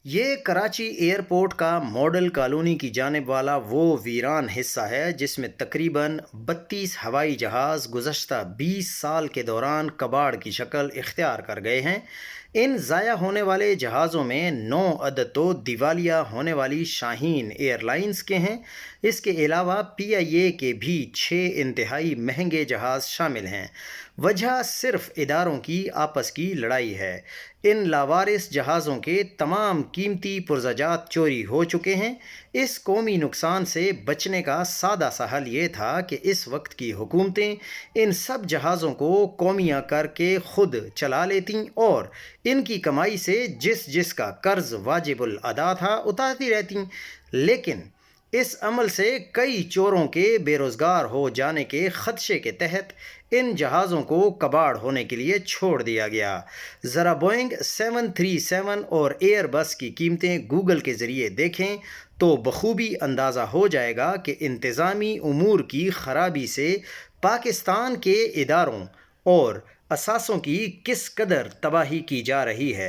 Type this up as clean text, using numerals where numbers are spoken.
یہ کراچی ایئرپورٹ کا model colony کی جانب والا وہ ویران حصہ ہے جس میں تقریباً 32 ہوائی جہاز گزشتہ 20 سال کے دوران کباڑ کی شکل اختیار کر گئے ہیں۔ ان ضائع ہونے والے جہازوں میں 9 عدد تو دیوالیہ ہونے والی شاہین ایئر لائنز کے ہیں۔ اس کے علاوہ پی آئی اے کے بھی 6 انتہائی مہنگے جہاز شامل ہیں۔ وجہ صرف اداروں کی آپس کی لڑائی ہے۔ ان لاوارث جہازوں کے تمام قیمتی پرزہ چوری ہو چکے ہیں۔ اس قومی نقصان سے بچنے کا سادہ سا حل یہ تھا کہ اس وقت کی حکومتیں ان سب جہازوں کو قومیہ کر کے خود چلا لیتیں اور ان کی کمائی سے جس کا قرض واجب الادا تھا اتارتی رہتیں، لیکن اس عمل سے کئی چوروں کے بے روزگار ہو جانے کے خدشے کے تحت ان جہازوں کو کباڑ ہونے کے لیے چھوڑ دیا گیا۔ ذرا بوئنگ 737 اور ایئر بس کی قیمتیں گوگل کے ذریعے دیکھیں تو بخوبی اندازہ ہو جائے گا کہ انتظامی امور کی خرابی سے پاکستان کے اداروں اور اثاثوں کی کس قدر تباہی کی جا رہی ہے۔